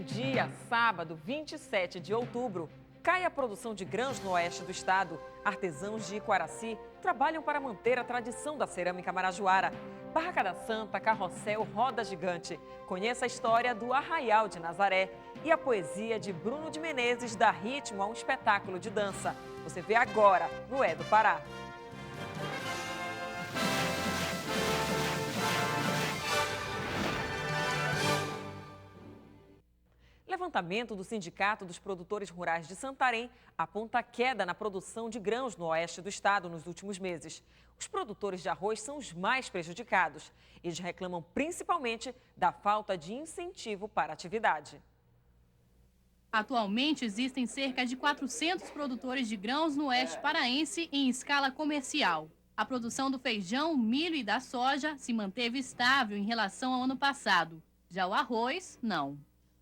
dia, sábado, 27 de outubro, cai a produção de grãos no oeste do estado. Artesãos de Iquaraci trabalham para manter a tradição da cerâmica marajoara. Barraca da Santa, carrossel, roda gigante. Conheça a história do Arraial de Nazaré e a poesia de Bruno de Menezes dá ritmo a um espetáculo de dança. Você vê agora no É do Pará. Levantamento do Sindicato dos Produtores Rurais de Santarém aponta queda na produção de grãos no oeste do estado nos últimos meses. Os produtores de arroz são os mais prejudicados. Eles reclamam principalmente da falta de incentivo para a atividade. Atualmente, existem cerca de 400 produtores de grãos no oeste paraense em escala comercial. A produção do feijão, milho e da soja se manteve estável em relação ao ano passado. Já o arroz, não.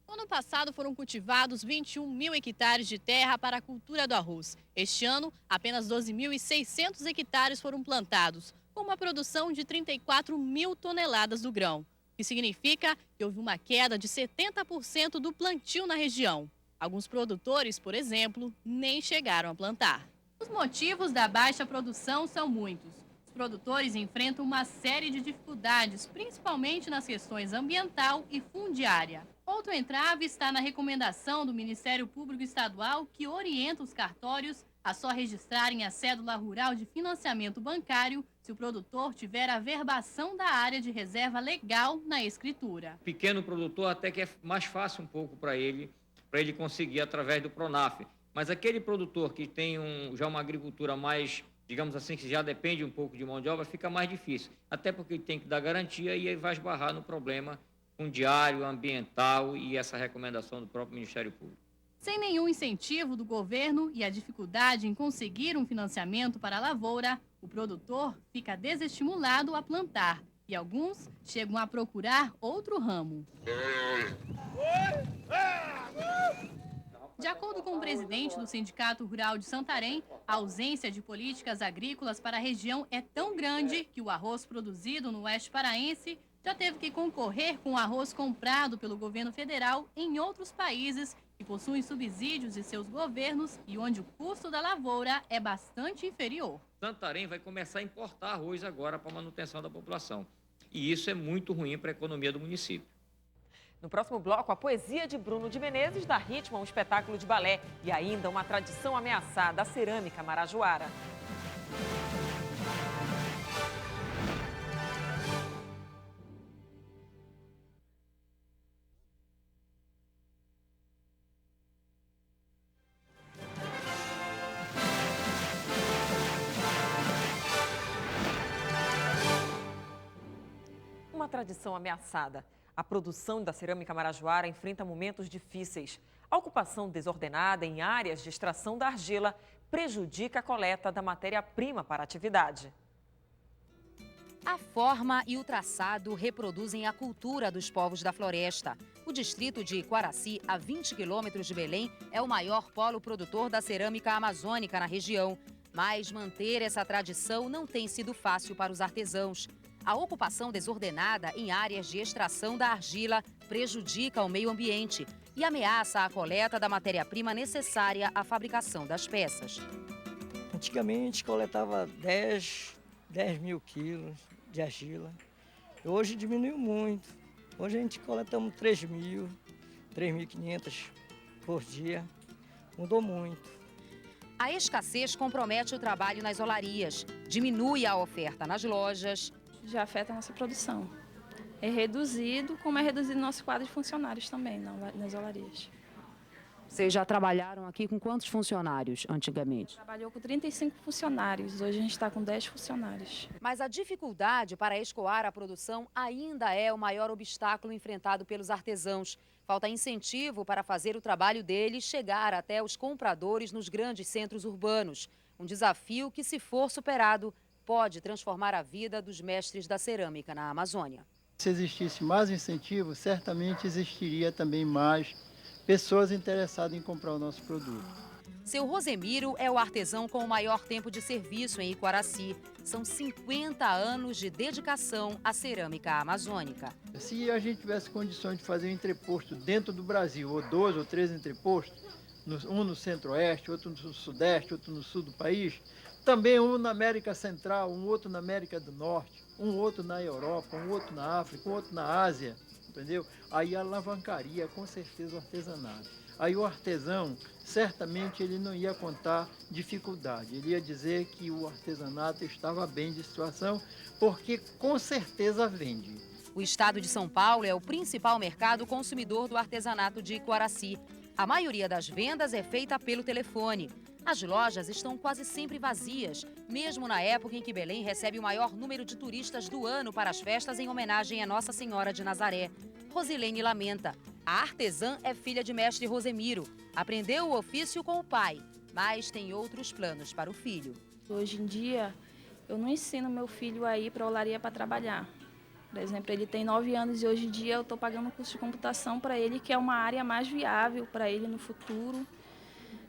No ano passado foram cultivados 21 mil hectares de terra para a cultura do arroz. Este ano, apenas 12.600 hectares foram plantados, com uma produção de 34 mil toneladas do grão. O que significa que houve uma queda de 70% do plantio na região. Alguns produtores, por exemplo, nem chegaram a plantar. Os motivos da baixa produção são muitos. Os produtores enfrentam uma série de dificuldades, principalmente nas questões ambiental e fundiária. Outro entrave está na recomendação do Ministério Público Estadual, que orienta os cartórios a só registrarem a cédula rural de financiamento bancário se o produtor tiver a verbação da área de reserva legal na escritura. Pequeno produtor até que é mais fácil um pouco para ele conseguir através do Pronaf. Mas aquele produtor que tem já uma agricultura mais, digamos assim, que já depende um pouco de mão de obra, fica mais difícil. Até porque ele tem que dar garantia e aí vai esbarrar no problema fundiário, ambiental e essa recomendação do próprio Ministério Público. Sem nenhum incentivo do governo e a dificuldade em conseguir um financiamento para a lavoura, o produtor fica desestimulado a plantar e alguns chegam a procurar outro ramo. De acordo com o presidente do Sindicato Rural de Santarém, a ausência de políticas agrícolas para a região é tão grande que o arroz produzido no oeste paraense já teve que concorrer com o arroz comprado pelo governo federal em outros países que possuem subsídios de seus governos e onde o custo da lavoura é bastante inferior. Santarém vai começar a importar arroz agora para a manutenção da população. E isso é muito ruim para a economia do município. No próximo bloco, a poesia de Bruno de Menezes dá ritmo a um espetáculo de balé e ainda uma tradição ameaçada, a cerâmica marajoara. Uma tradição ameaçada. A produção da cerâmica marajoara enfrenta momentos difíceis. A ocupação desordenada em áreas de extração da argila prejudica a coleta da matéria-prima para a atividade. A forma e o traçado reproduzem a cultura dos povos da floresta. O distrito de Iquaraci, a 20 quilômetros de Belém, é o maior polo produtor da cerâmica amazônica na região. Mas manter essa tradição não tem sido fácil para os artesãos. A ocupação desordenada em áreas de extração da argila prejudica o meio ambiente e ameaça a coleta da matéria-prima necessária à fabricação das peças. Antigamente coletava 10 mil quilos de argila. Hoje diminuiu muito. Hoje a gente coletamos 3.000, 3.500 por dia. Mudou muito. A escassez compromete o trabalho nas olarias, diminui a oferta nas lojas. Já afeta a nossa produção. É reduzido, como é reduzido o nosso quadro de funcionários também nas olarias. Vocês já trabalharam aqui com quantos funcionários antigamente? Trabalhou com 35 funcionários, hoje a gente está com 10 funcionários. Mas a dificuldade para escoar a produção ainda é o maior obstáculo enfrentado pelos artesãos. Falta incentivo para fazer o trabalho deles chegar até os compradores nos grandes centros urbanos. Um desafio que, se for superado, pode transformar a vida dos mestres da cerâmica na Amazônia. Se existisse mais incentivo, certamente existiria também mais pessoas interessadas em comprar o nosso produto. Seu Rosemiro é o artesão com o maior tempo de serviço em Iquaraci. São 50 anos de dedicação à cerâmica amazônica. Se a gente tivesse condições de fazer um entreposto dentro do Brasil, ou 2 ou 3 entrepostos, um no centro-oeste, outro no sudeste, outro no sul do país, também um na América Central, um outro na América do Norte, um outro na Europa, um outro na África, um outro na Ásia, entendeu? Aí alavancaria com certeza o artesanato. Aí o artesão, certamente ele não ia contar dificuldade, ele ia dizer que o artesanato estava bem de situação, porque com certeza vende. O estado de São Paulo é o principal mercado consumidor do artesanato de Iquaraci. A maioria das vendas é feita pelo telefone. As lojas estão quase sempre vazias, mesmo na época em que Belém recebe o maior número de turistas do ano para as festas em homenagem a Nossa Senhora de Nazaré. Rosilene lamenta. A artesã é filha de mestre Rosemiro. Aprendeu o ofício com o pai, mas tem outros planos para o filho. Hoje em dia, eu não ensino meu filho a ir para a olaria para trabalhar. Por exemplo, ele tem 9 anos e hoje em dia eu estou pagando um curso de computação para ele, que é uma área mais viável para ele no futuro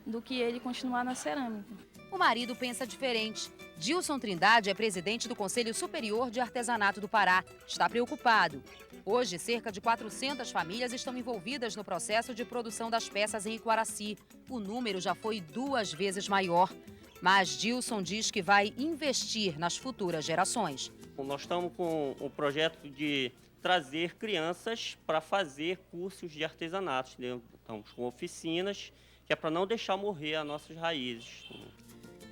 do que ele continuar na cerâmica. O marido pensa diferente. Dilson Trindade é presidente do Conselho Superior de Artesanato do Pará. Está preocupado. Hoje, cerca de 400 famílias estão envolvidas no processo de produção das peças em Iquaraci. O número já foi 2 vezes maior. Mas Dilson diz que vai investir nas futuras gerações. Nós estamos com o projeto de trazer crianças para fazer cursos de artesanato. Estamos com oficinas, que é para não deixar morrer as nossas raízes.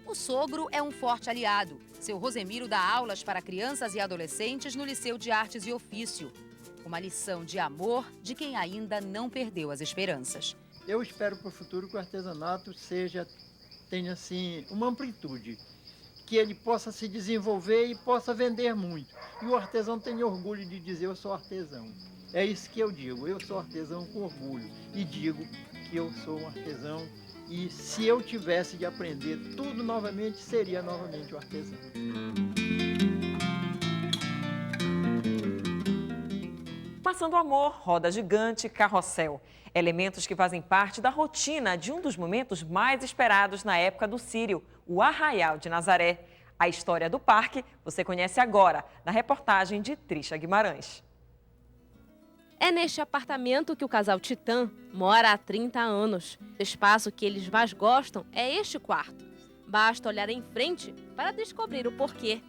O sogro é um forte aliado. Seu Rosemiro dá aulas para crianças e adolescentes no Liceu de Artes e Ofício. Uma lição de amor de quem ainda não perdeu as esperanças. Eu espero para o futuro que o artesanato tenha assim, uma amplitude, que ele possa se desenvolver e possa vender muito. E o artesão tenha orgulho de dizer: eu sou artesão. É isso que eu digo, eu sou artesão com orgulho. E digo que eu sou um artesão, e se eu tivesse de aprender tudo novamente, seria novamente o artesão. Passando amor, roda gigante, carrossel. Elementos que fazem parte da rotina de um dos momentos mais esperados na época do Círio, o Arraial de Nazaré. A história do parque você conhece agora, na reportagem de Trisha Guimarães. É neste apartamento que o casal Titã mora há 30 anos. O espaço que eles mais gostam é este quarto. Basta olhar em frente para descobrir o porquê.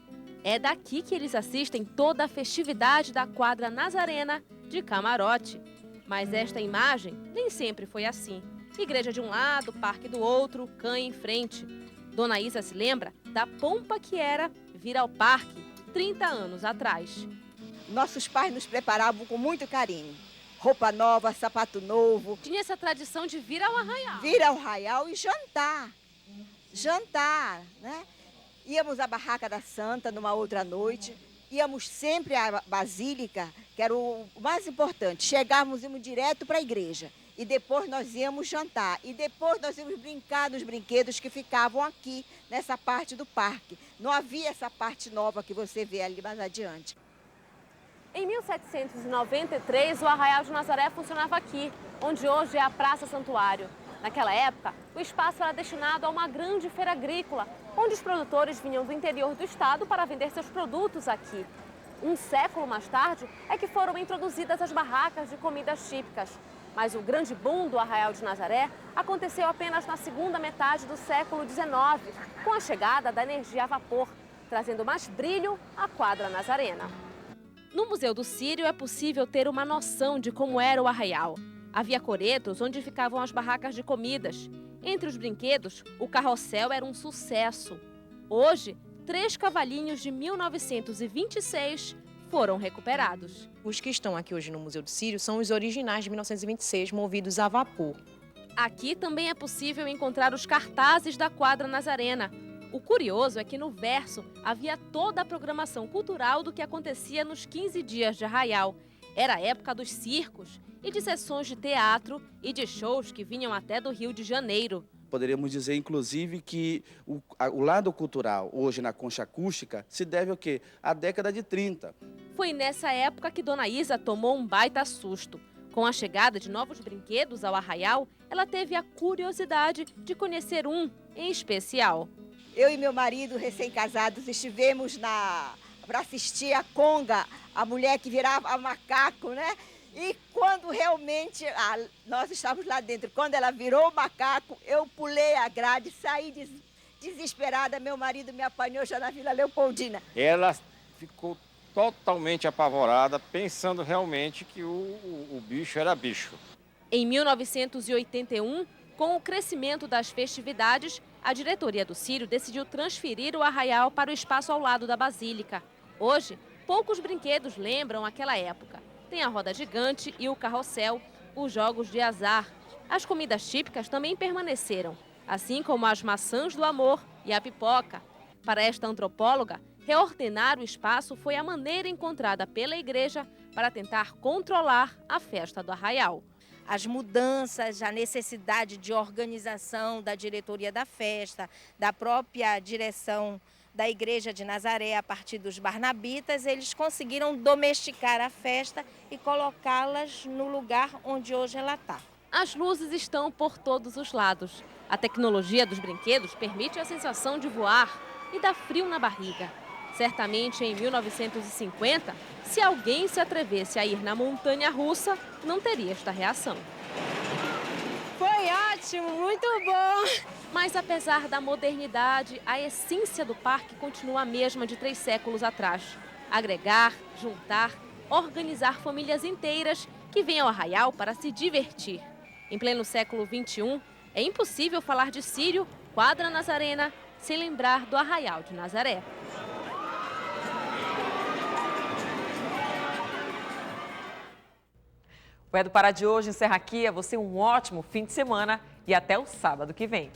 É daqui que eles assistem toda a festividade da quadra nazarena de camarote. Mas esta imagem nem sempre foi assim. Igreja de um lado, parque do outro, cã em frente. Dona Isa se lembra da pompa que era vir ao parque 30 anos atrás. Nossos pais nos preparavam com muito carinho. Roupa nova, sapato novo. Tinha essa tradição de vir ao arraial. Vir ao arraial e jantar. Jantar, né? Íamos à Barraca da Santa numa outra noite. Íamos sempre à Basílica, que era o mais importante. Chegávamos, íamos direto para a igreja. E depois nós íamos jantar. E depois nós íamos brincar nos brinquedos que ficavam aqui, nessa parte do parque. Não havia essa parte nova que você vê ali mais adiante. Em 1793, o Arraial de Nazaré funcionava aqui, onde hoje é a Praça Santuário. Naquela época, o espaço era destinado a uma grande feira agrícola, onde os produtores vinham do interior do estado para vender seus produtos aqui. Um século mais tarde é que foram introduzidas as barracas de comidas típicas. Mas o grande boom do Arraial de Nazaré aconteceu apenas na segunda metade do século XIX, com a chegada da energia a vapor, trazendo mais brilho à quadra nazarena. No Museu do Círio é possível ter uma noção de como era o arraial. Havia coretos onde ficavam as barracas de comidas. Entre os brinquedos, o carrossel era um sucesso. Hoje, 3 cavalinhos de 1926 foram recuperados. Os que estão aqui hoje no Museu do Círio são os originais de 1926, movidos a vapor. Aqui também é possível encontrar os cartazes da quadra nazarena. O curioso é que no verso havia toda a programação cultural do que acontecia nos 15 dias de arraial. Era a época dos circos e de sessões de teatro e de shows que vinham até do Rio de Janeiro. Poderíamos dizer, inclusive, que o lado cultural, hoje na concha acústica, se deve ao quê? À década de 30. Foi nessa época que Dona Isa tomou um baita susto. Com a chegada de novos brinquedos ao Arraial, ela teve a curiosidade de conhecer um em especial. Eu e meu marido, recém-casados, estivemos para assistir a conga, a mulher que virava macaco, né? E quando realmente nós estávamos lá dentro, quando ela virou macaco, eu pulei a grade, saí desesperada, meu marido me apanhou já na Vila Leopoldina. Ela ficou totalmente apavorada, pensando realmente que o bicho era bicho. Em 1981, com o crescimento das festividades, a diretoria do Círio decidiu transferir o Arraial para o espaço ao lado da Basílica. Hoje, poucos brinquedos lembram aquela época. Tem a roda gigante e o carrossel, os jogos de azar. As comidas típicas também permaneceram, assim como as maçãs do amor e a pipoca. Para esta antropóloga, reordenar o espaço foi a maneira encontrada pela igreja para tentar controlar a festa do Arraial. As mudanças, a necessidade de organização da diretoria da festa, da própria direção da Igreja de Nazaré, a partir dos barnabitas, eles conseguiram domesticar a festa e colocá-las no lugar onde hoje ela está. As luzes estão por todos os lados. A tecnologia dos brinquedos permite a sensação de voar e dá frio na barriga. Certamente, em 1950, se alguém se atrevesse a ir na montanha-russa, não teria esta reação. Foi ótimo, muito bom! Mas, apesar da modernidade, a essência do parque continua a mesma de 3 séculos atrás. Agregar, juntar, organizar famílias inteiras que vêm ao Arraial para se divertir. Em pleno século XXI, é impossível falar de Círio, Quadra Nazarena, sem lembrar do Arraial de Nazaré. O É do Pará de hoje encerra aqui. A você um ótimo fim de semana e até o sábado que vem.